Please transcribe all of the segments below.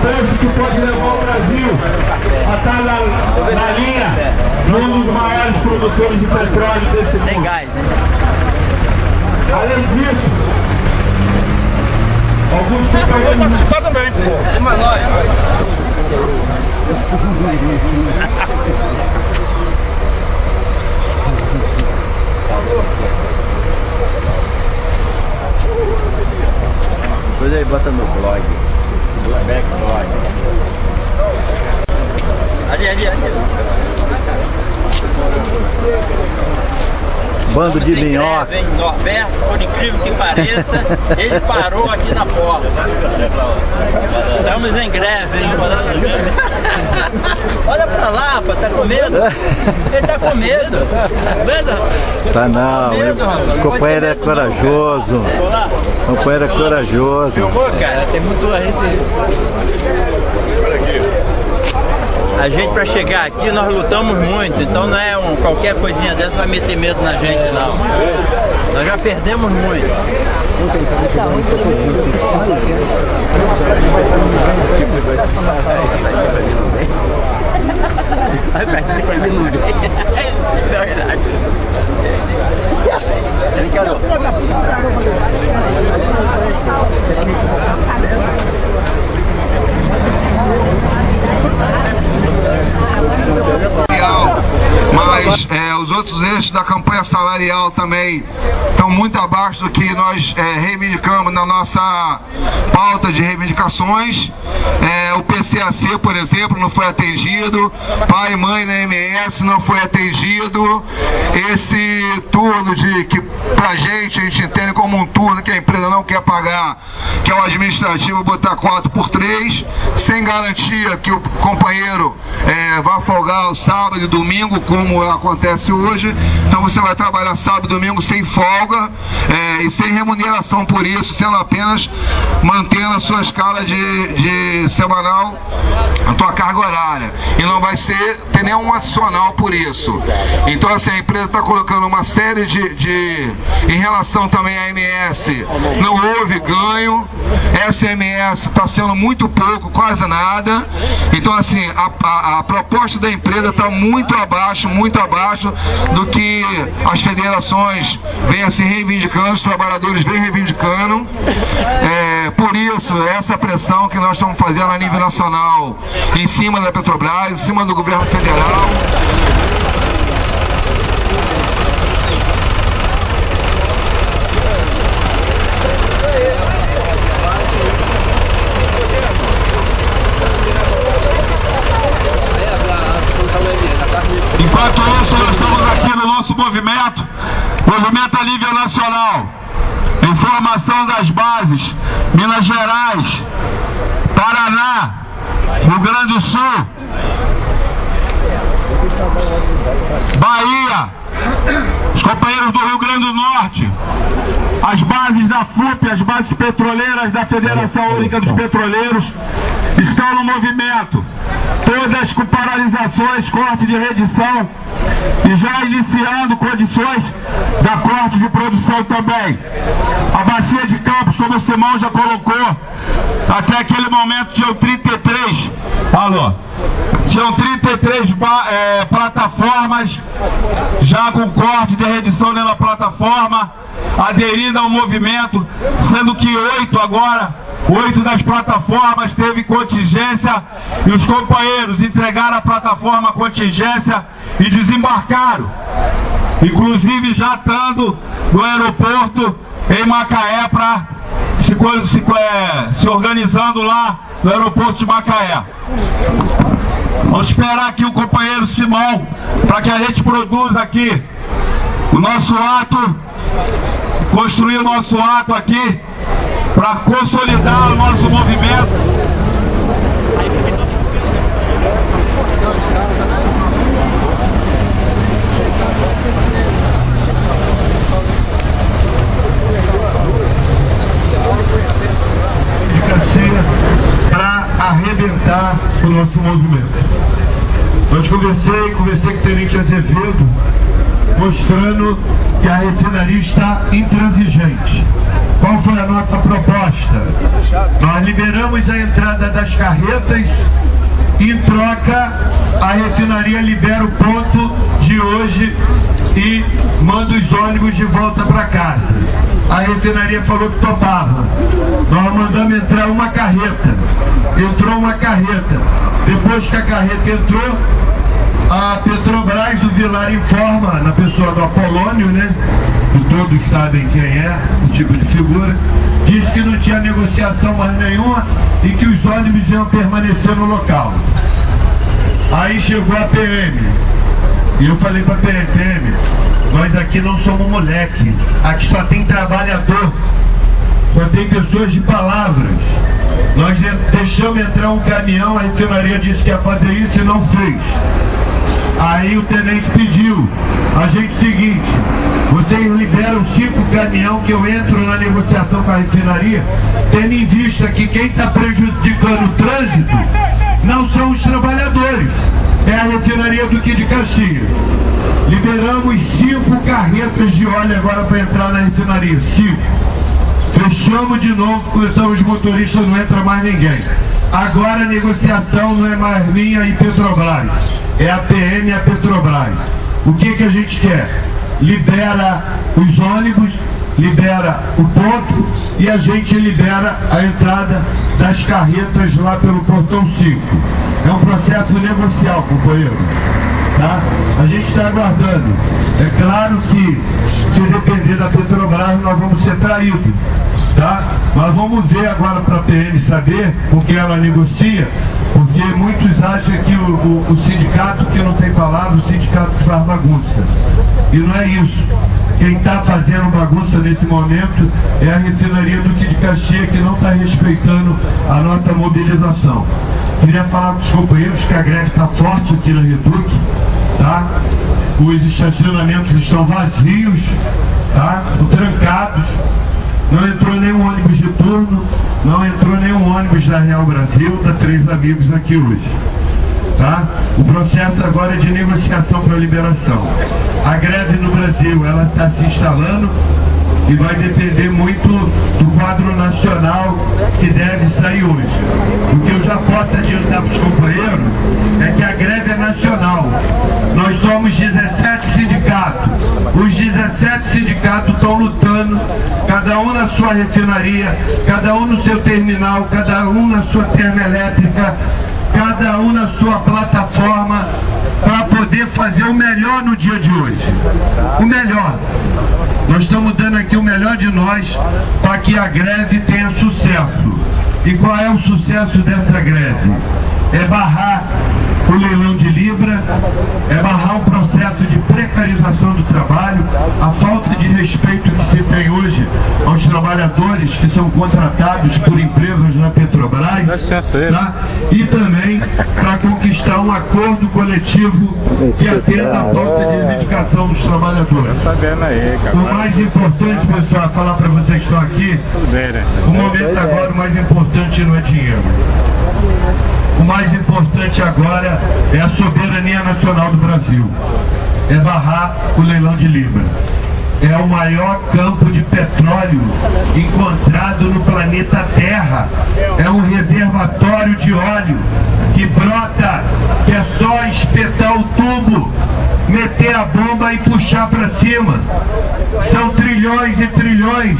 preço que pode levar o Brasil a estar na linha de um dos maiores produtores de petróleo desse mundo. Tem gás, né? Além disso, alguns companheiros... Vou participar também, pô. Uma nós. Depois aí bota no blog. Back blog. Ali. Bando de minhoca. Norberto, por incrível que pareça, ele parou aqui na porta. Estamos em greve, hein? Olha pra lá, pô, tá com medo? Ele tá com medo. Tá não, o companheiro é corajoso. O companheiro é corajoso. Filmou, cara? Tem muito gente. A gente, para chegar aqui, nós lutamos muito, então não é qualquer coisinha dessa vai meter medo na gente, não. Nós já perdemos muito. Mas os outros eixos da campanha salarial também estão muito abaixo do que nós reivindicamos na nossa pauta de reivindicações. O PCAC, por exemplo, não foi atendido, pai e mãe na MS não foi atendido. Esse turno que pra gente, a gente entende como um turno que a empresa não quer pagar, que é o administrativo, botar 4x3, sem garantia que o companheiro vai folgar o sábado e domingo, como acontece hoje. Então você vai trabalhar sábado e domingo sem folga e sem remuneração por isso, sendo apenas mantendo a sua escala de semanal, a tua carga horária, e não vai ter nenhum adicional por isso. Então assim, a empresa está colocando uma série em relação também à MS, não houve ganho, SMS está sendo muito pouco, quase nada. Então assim, a proposta da empresa está muito abaixo do que as federações vêm se reivindicando, os trabalhadores vêm reivindicando. Por isso, essa pressão que nós estamos fazendo a nível nacional, em cima da Petrobras, em cima do governo federal. Enquanto isso, nós estamos aqui no nosso movimento a nível nacional, em formação das bases, Minas Gerais, Paraná, Rio Grande do Sul, Bahia, os companheiros do Rio Grande do Norte, as bases da FUP, as bases petroleiras da Federação Única dos Petroleiros estão no movimento, todas com paralisações, corte de redição e já iniciando condições da corte de produção também. A bacia de Campos, como o Simão já colocou, até aquele momento tinham 33, tinham 33 plataformas já com corte de redição dentro da plataforma, aderindo ao movimento, sendo que 8 das plataformas teve contingência e os companheiros entregaram a plataforma a contingência e desembarcaram, inclusive já estando no aeroporto em Macaé para se organizando lá no aeroporto de Macaé. Vamos esperar aqui o companheiro Simão para que a gente produza aqui o nosso ato, construir o nosso ato aqui para consolidar o nosso movimento. Para arrebentar o nosso movimento. Hoje conversei com o Tenente Azevedo, mostrando que a refinaria está intransigente. Qual foi a nossa proposta? proposta. Nós liberamos a entrada das carretas, em troca a refinaria libera o ponto de hoje e manda os ônibus de volta para casa. A refinaria falou que topava. Nós mandamos entrar uma carreta. Entrou uma carreta. Depois que a carreta entrou, a Petrobras, o Vilar informa, na pessoa do Apolônio, né, que todos sabem quem é, o tipo de figura, disse que não tinha negociação mais nenhuma e que os ônibus iam permanecer no local. Aí chegou a PM, e eu falei para a PM, nós aqui não somos moleque, aqui só tem trabalhador, só tem pessoas de palavras. Nós deixamos entrar um caminhão, a refinaria disse que ia fazer isso e não fez. Aí o tenente pediu a gente o seguinte: vocês liberam 5 caminhões que eu entro na negociação com a refinaria, tendo em vista que quem está prejudicando o trânsito não são os trabalhadores, é a refinaria Duque de Caxias. Liberamos 5 carretas de óleo agora para entrar na refinaria, 5. Fechamos de novo, começamos os motoristas, não entra mais ninguém. Agora a negociação não é mais minha e Petrobras, é a PM e a Petrobras. O que a gente quer? Libera os ônibus, libera o ponto e a gente libera a entrada das carretas lá pelo portão 5. É um processo negocial, companheiro. Tá? A gente está aguardando. É claro que se depender da Petrobras nós vamos ser traídos. Tá? Mas vamos ver agora para a PM saber com quem ela negocia, porque muitos acham que o sindicato que não tem palavra, o sindicato que faz bagunça. E não é isso. Quem está fazendo bagunça nesse momento é a refinaria Duque de Caxias, que não está respeitando a nossa mobilização. Queria falar com os companheiros que a greve está forte aqui na Reduc, tá? Os estacionamentos estão vazios, tá? Estão trancados. Não entrou nenhum ônibus de turno, não entrou nenhum ônibus da Real Brasil, da Três Amigos aqui hoje. Tá? O processo agora é de negociação para liberação. A greve no Brasil, ela está se instalando e vai depender muito do quadro nacional que deve sair hoje. O que eu já posso adiantar para os companheiros é que a greve é nacional. Nós somos 17 sindicatos. Os 17 sindicatos estão lutando, cada um na sua refinaria, cada um no seu terminal, cada um na sua termoelétrica, cada um na sua plataforma, para poder fazer o melhor no dia de hoje. O melhor. Nós estamos dando aqui o melhor de nós para que a greve tenha sucesso. E qual é o sucesso dessa greve? É barrar o leilão de Libra, é barrar um processo de precarização do trabalho, a falta de respeito que se tem hoje aos trabalhadores que são contratados por empresas na Petrobras, tá? E também para conquistar um acordo coletivo que atenda a pauta de reivindicação dos trabalhadores. O mais importante, pessoal, falar para vocês que estão aqui, o momento agora, o mais importante não é dinheiro. O mais importante agora é a soberania nacional do Brasil. É barrar o leilão de Libra. É o maior campo de petróleo encontrado no planeta Terra. É um reservatório de óleo que brota, que é só espetar o tubo, meter a bomba e puxar para cima. São trilhões e trilhões,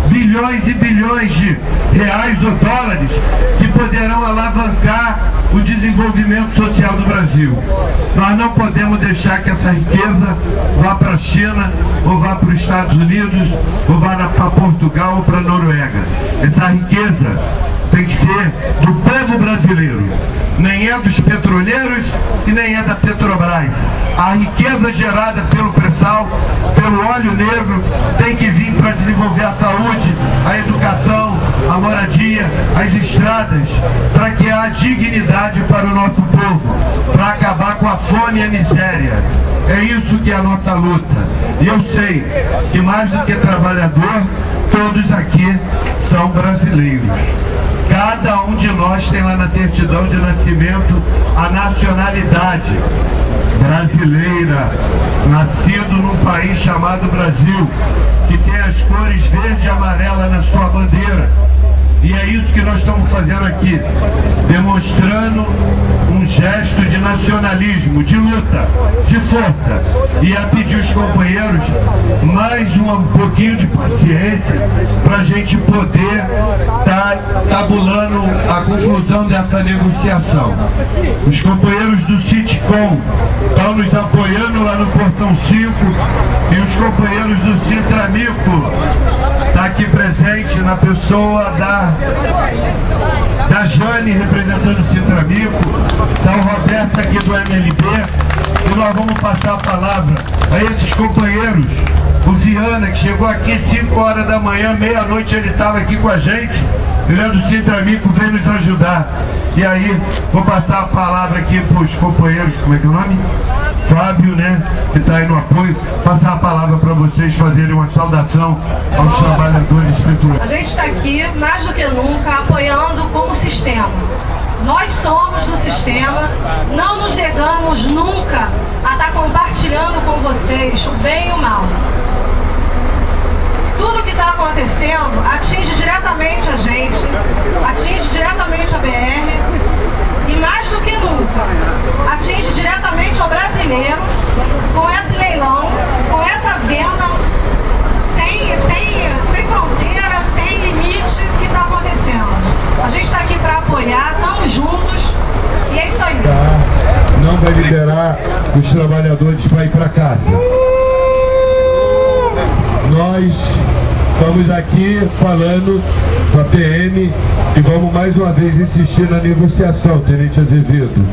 bilhões e bilhões de reais ou dólares que poderão alavancar o desenvolvimento social do Brasil. Nós não podemos deixar que essa riqueza vá para a China, ou vá para os Estados Unidos, ou vá para Portugal ou para a Noruega. Essa riqueza tem que ser do povo brasileiro. Nem é dos petroleiros e nem é da Petrobras. A riqueza gerada pelo pré-sal, pelo óleo negro, tem que vir para desenvolver a saúde, a educação, a moradia, as estradas, para que há dignidade para o nosso povo, para acabar com a fome e a miséria. É isso que é a nossa luta. E eu sei que mais do que trabalhador, todos aqui são brasileiros. Cada um de nós tem lá na certidão de nascimento a nacionalidade brasileira, nascido num país chamado Brasil, que tem as cores verde e amarela na sua bandeira. E é isso que nós estamos fazendo aqui, demonstrando um gesto de nacionalismo, de luta, de força. E a pedir os companheiros mais um pouquinho de paciência para a gente poder estar tabulando a conclusão dessa negociação. Os companheiros do Citicom estão nos apoiando lá no Portão 5 e os companheiros do Sintramico está aqui presente na pessoa da Jane, representando o Sintramico, está o Roberto aqui do MLB, e nós vamos passar a palavra a esses companheiros. O Viana, que chegou aqui 5 horas da manhã, meia-noite ele estava aqui com a gente, ele é do Sintramico, veio nos ajudar. E aí, vou passar a palavra aqui para os companheiros, como é que é o nome? Fábio, né, que está aí no apoio, passar a palavra para vocês fazerem uma saudação aos trabalhadores estruturais. A gente está aqui, mais do que nunca, apoiando com o sistema. Nós somos do sistema, não nos negamos nunca a estar compartilhando com vocês o bem e o mal. Tudo que está acontecendo atinge diretamente a gente, atinge diretamente a BR e, mais do que nunca, atinge diretamente ao brasileiro com esse leilão, com essa venda sem fronteira, sem limite que está acontecendo. A gente está aqui para apoiar, estamos juntos e é isso aí. Não vai liberar os trabalhadores para ir para casa. Nós estamos aqui falando com a PM e vamos mais uma vez insistir na negociação, Tenente Azevedo.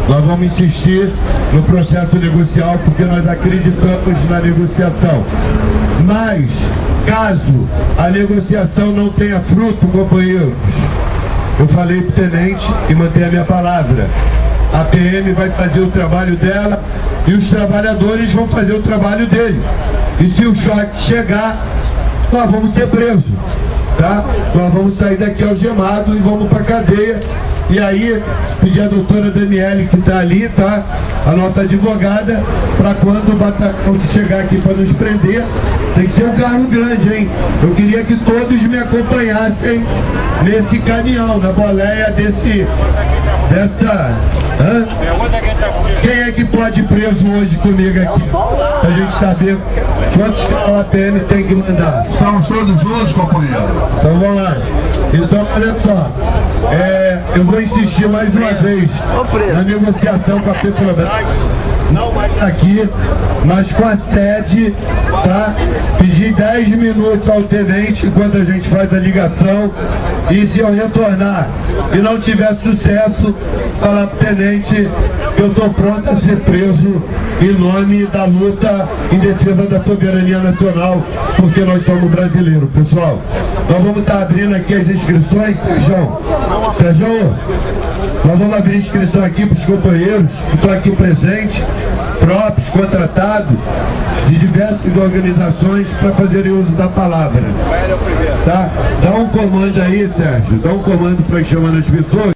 Nós vamos insistir no processo negocial porque nós acreditamos na negociação. Mas, caso a negociação não tenha fruto, companheiros, eu falei para o Tenente e mantenho a minha palavra. A PM vai fazer o trabalho dela e os trabalhadores vão fazer o trabalho dele. E se o choque chegar, nós vamos ser presos, tá? Nós vamos sair daqui algemados e vamos para cadeia. E aí, pedir a doutora Daniele, que está ali, tá? A nossa advogada, para quando o batalhão chegar aqui para nos prender, tem que ser um carro grande, hein? Eu queria que todos me acompanhassem nesse caminhão, na boleia dessa... Hã? Quem é que pode ir preso hoje comigo aqui? Pra gente saber quantos carros a PM tem que mandar. Estamos todos juntos, companheiro. Então vamos lá. Então, olha só. Eu vou insistir mais uma vez na negociação com a Petrobras. Não vai estar aqui, mas com a sede, tá? Pedir 10 minutos ao tenente enquanto a gente faz a ligação. E se eu retornar e não tiver sucesso, falar pro tenente que eu estou pronto a ser preso em nome da luta em defesa da soberania nacional, porque nós somos brasileiros, pessoal. Nós vamos estar abrindo aqui as inscrições, Sérgio, nós vamos abrir inscrição aqui para os companheiros que estão aqui presentes, próprios, contratados, de diversas organizações para fazerem uso da palavra. Tá? Dá um comando aí, Sérgio, dá um comando para ir chamando as pessoas.